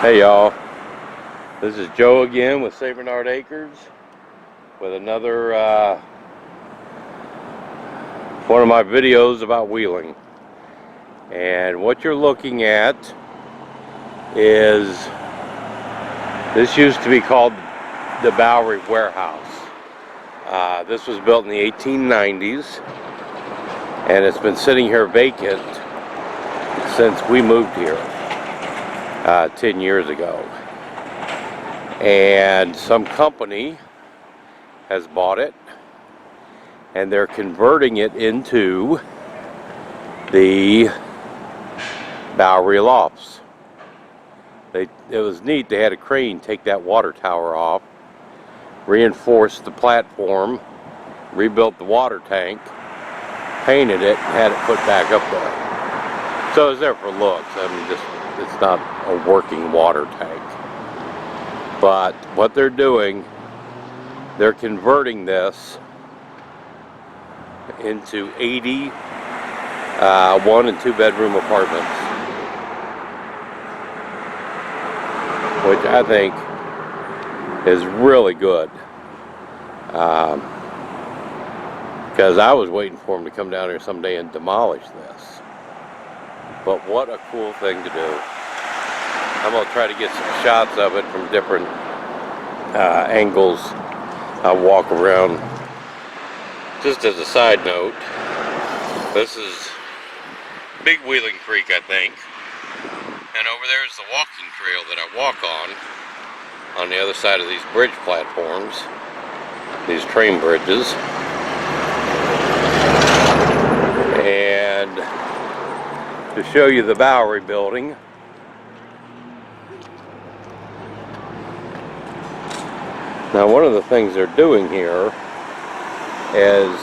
Hey y'all, this is Joe again with St. Bernard Acres with another one of my videos about wheeling. And what you're looking at is, this used to be called the Boury Warehouse. This was built in the 1890s and it's been sitting here vacant since we moved here 10 years ago. And some company has bought it and they're converting it into the Boury Lofts. It was neat. They had a crane take that water tower off, reinforced the platform, rebuilt the water tank, painted it, and had it put back up there. So it's there for looks. I mean, it's not a working water tank. But what they're doing, they're converting this into 80 one and two bedroom apartments, which I think is really good, because I was waiting for them to come down here someday and demolish this. But what a cool thing to do. I'm going to try to get some shots of it from different angles. I'll walk around. Just as a side note, this is Big Wheeling Creek, I think. And over there is the walking trail that I walk on the other side of these bridge platforms, these train bridges. And to show you the Boury building, now one of the things they're doing here is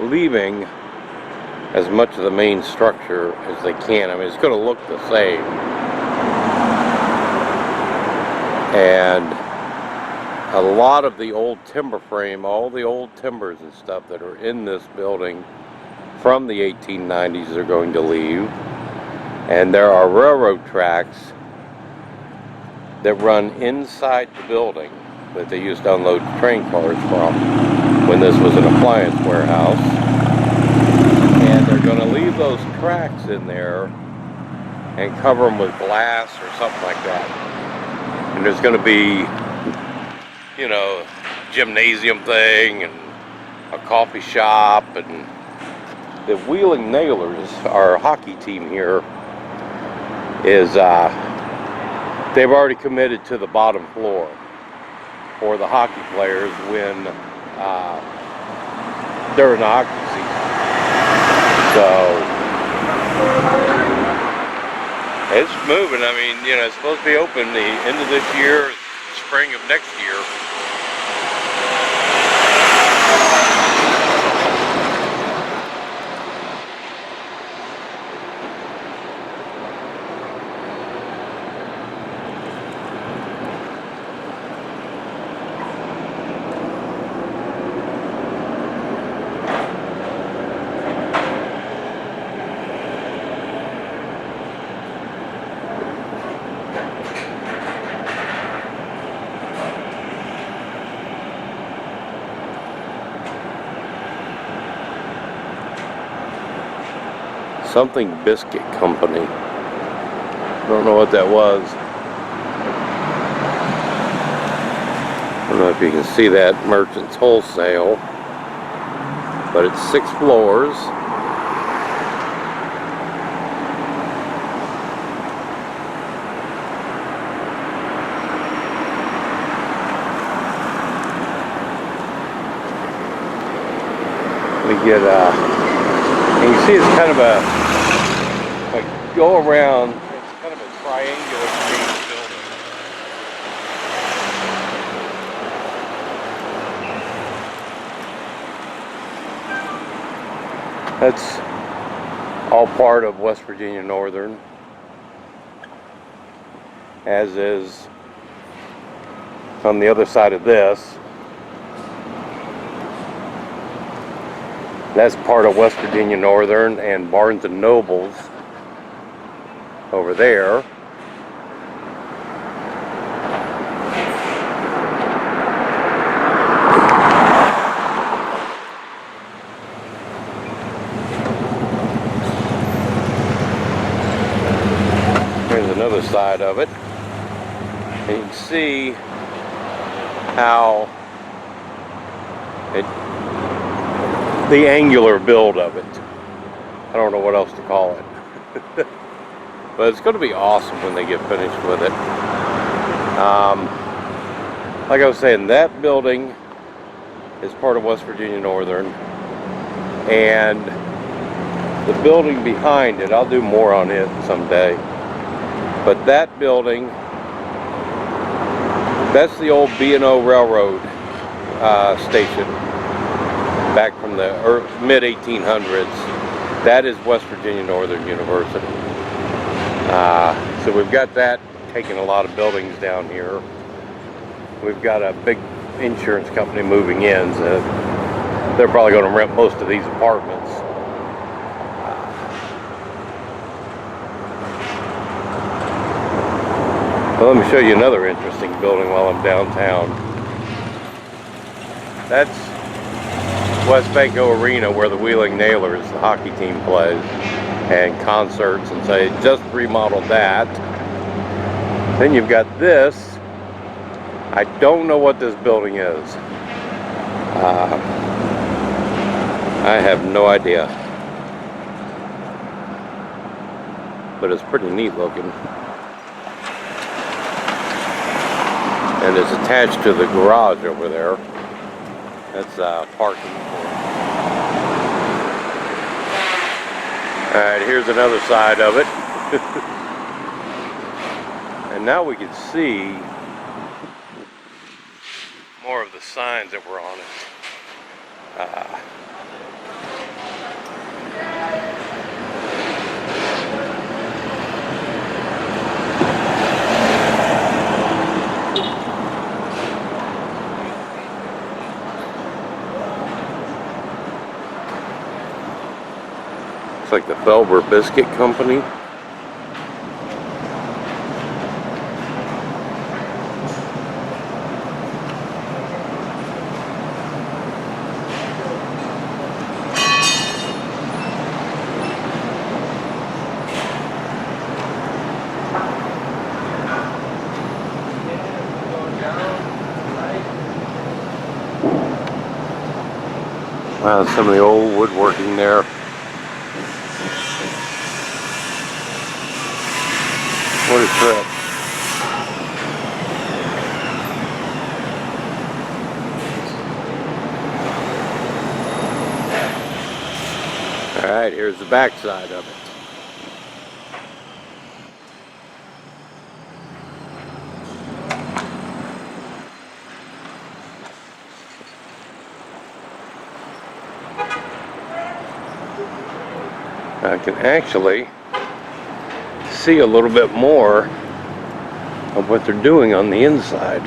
leaving as much of the main structure as they can. I mean, it's going to look the same. And a lot of the old timber frame, all the old timbers and stuff that are in this building from the 1890s are going to leave. And there are railroad tracks that run inside the building that they used to unload train cars from when this was an appliance warehouse. And they're going to leave those tracks in there and cover them with glass or something like that. And there's going to be, you know, gymnasium thing and a coffee shop. And the Wheeling Nailers, our hockey team here, is they've already committed to the bottom floor for the hockey players when during the hockey season. So it's moving. I mean, you know, it's supposed to be open the end of this year, spring of next year. Something Biscuit Company. I don't know what that was. I don't know if you can see that, Merchants Wholesale. But it's 6 floors. We get and you see it's kind of a, like, go around, it's kind of a triangular shaped building. That's all part of West Virginia Northern, as is on the other side of this. That's part of West Virginia Northern and Barnes & Noble's over there. other side of it. And you can see how the angular build of it. I don't know what else to call it. But it's going to be awesome when they get finished with it. Like I was saying, that building is part of West Virginia Northern, and the building behind it, I'll do more on it someday, but that building, that's the old B&O Railroad station back from the mid-1800s. That is West Virginia Northern University. So we've got that taking a lot of buildings down here. We've got a big insurance company moving in, so they're probably going to rent most of these apartments. Well, let me show you another interesting building while I'm downtown. That's West Banco Arena, where the Wheeling Nailers, the hockey team, plays, and concerts, and so they just remodeled that. Then you've got this. I don't know what this building is. I have no idea. But it's pretty neat looking. And it's attached to the garage over there. That's parking. Alright, here's another side of it. And now we can see more of the signs that were on it. It's like the Felber Biscuit Company. Wow, some of the old woodworking there. What a trip. Alright, here's the back side of it. I can actually see a little bit more of what they're doing on the inside.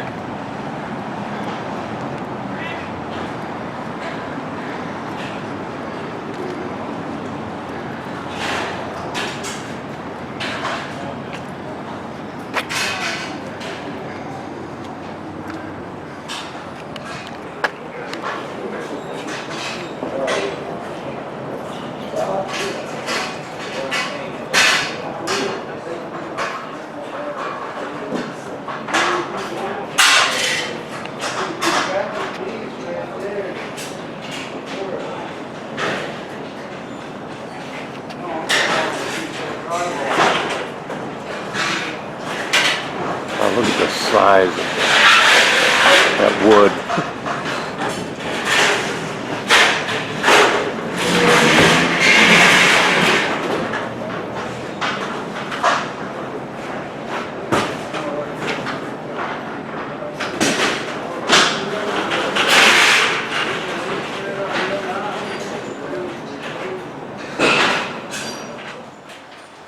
Look at the size of that wood.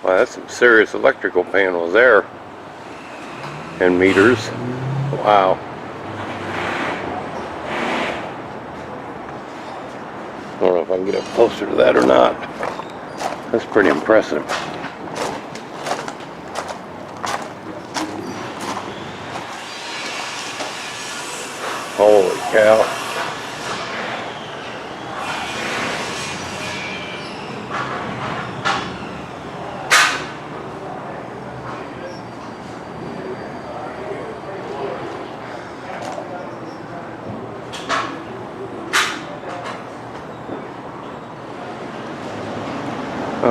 Wow, that's some serious electrical panels there. And meters. Wow. I don't know if I can get up closer to that or not. That's pretty impressive. Holy cow.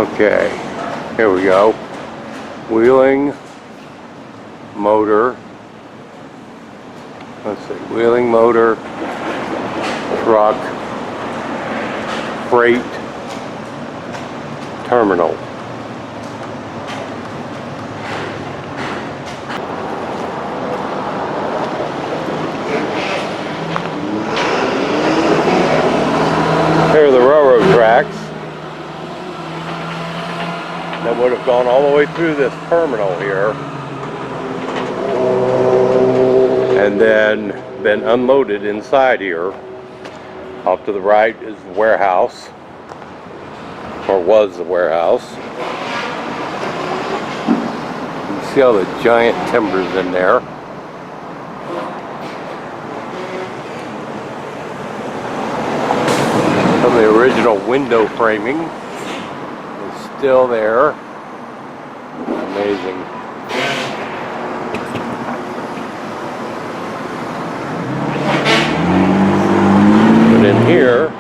Okay, here we go. Wheeling motor. Let's see, wheeling motor, truck, freight, terminal. Here are the railroad tracks that would have gone all the way through this terminal here and then been unloaded inside here. Off to the right is the warehouse, or was the warehouse. You can see all the giant timbers in there. Some of the original window framing is still there. Amazing. But in here,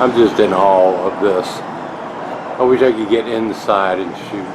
I'm just in awe of this. I wish I could get inside and shoot.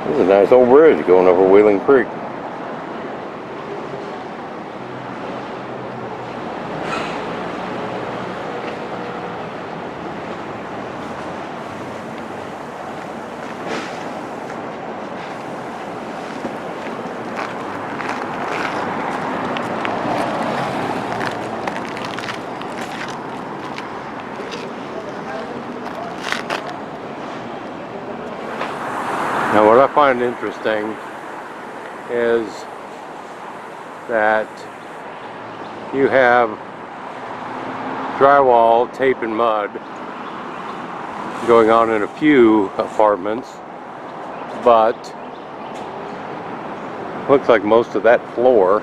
This is a nice old bridge going over Wheeling Creek. Now what I find interesting is that you have drywall, tape and mud going on in a few apartments, but looks like most of that floor,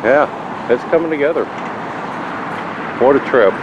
yeah, it's coming together. What a trip.